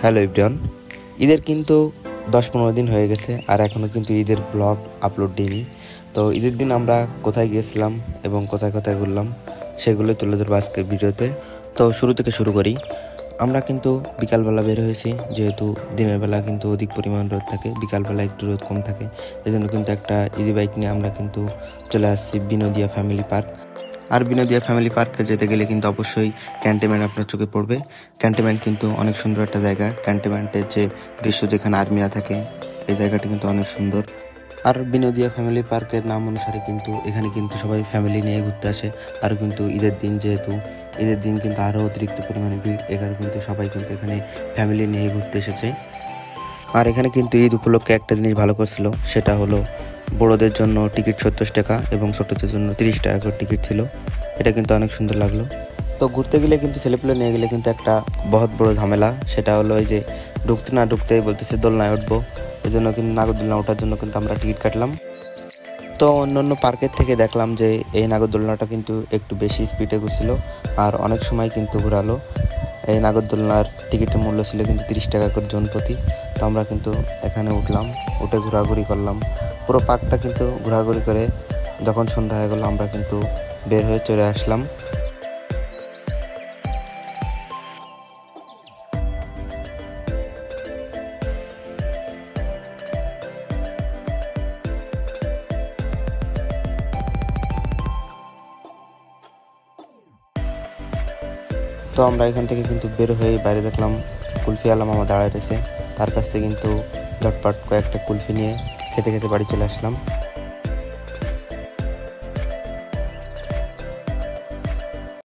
Hello everyone, ঈদের কিন্তু 10-15 দিন হয়ে গেছে আর এখনও কিন্তু ঈদের ব্লগ আপলোড দিইনি। তো ঈদের দিন আমরা কোথায় গিয়েছিলাম এবং কোথায় কোথায় ঘুরলাম সেগুলো তুলে ধরবো আজকের ভিডিওতে। তো শুরু থেকে শুরু করি। আমরা কিন্তু বিকালবেলা বের হয়েছি, যেহেতু দিনের বেলা কিন্তু অধিক পরিমাণ রোদ থাকে, বিকালবেলা একটু রোদ কম থাকে। এজন্য কিন্তু একটা ইজি বাইক নিয়ে আমরা কিন্তু চলে আসছি বিনোদিয়া ফ্যামিলি পার্ক। আর বিনোদিয়া ফ্যামিলি পার্কে যেতে গেলে কিন্তু অবশ্যই ক্যান্টনমেন্ট আপনার চোখে পড়বে। ক্যান্টনমেন্ট কিন্তু অনেক সুন্দর একটা জায়গা। ক্যান্টনমেন্টের যে দৃশ্য, যেখানে আর্মিরা থাকে, এই জায়গাটি কিন্তু অনেক সুন্দর। আর বিনোদিয়া ফ্যামিলি পার্কের নাম অনুসারে কিন্তু এখানে কিন্তু সবাই ফ্যামিলি নিয়ে ঘুরতে আসে। আর কিন্তু ঈদের দিন, যেহেতু ঈদের দিন কিন্তু আরও অতিরিক্ত পরিমাণে ভিড়, এখানে কিন্তু সবাই কিন্তু এখানে ফ্যামিলি নিয়ে ঘুরতে এসেছে। আর এখানে কিন্তু ঈদ উপলক্ষে একটা জিনিস ভালো করছিল, সেটা হলো বড়োদের জন্য টিকিট 70 টাকা এবং ছোটদের জন্য 30 টাকা করে টিকিট ছিল। এটা কিন্তু অনেক সুন্দর লাগলো। তো ঘুরতে গেলে কিন্তু ছেলেপুলে নিয়ে গেলে কিন্তু একটা বহুত বড় ঝামেলা, সেটা হলো এই যে ঢুকতে না ঢুকতেই বলতেছে দোলনায় উঠবো। এই জন্য কিন্তু নাগরদোলনা ওঠার জন্য কিন্তু আমরা টিকিট কাটলাম। তো অন্য পার্কের থেকে দেখলাম যে এই নাগরদোলনাটা কিন্তু একটু বেশি স্পিডে ঘুরছিল আর অনেক সময় কিন্তু ঘোরালো। এই নাগরদোলনার টিকিটের মূল্য ছিল কিন্তু 30 টাকা করে জন প্রতি। তো আমরা কিন্তু এখানে উঠলাম, উঠে ঘোরাঘুরি করলাম। পুরো পার্কটা কিন্তু ঘোরাঘুরি করে যখন সন্ধ্যা হয়ে গেল আমরা কিন্তু বের হয়ে চলে আসলাম। তো আমরা এখান থেকে কিন্তু বের হয়ে বাইরে দেখলাম কুলফি আলা মামা দাঁড়ায় রয়েছে। তার কাছ থেকে কিন্তু ঝটপট কয়েকটা কুলফি নিয়ে খেতে খেতে বাড়ি চলে আসলাম।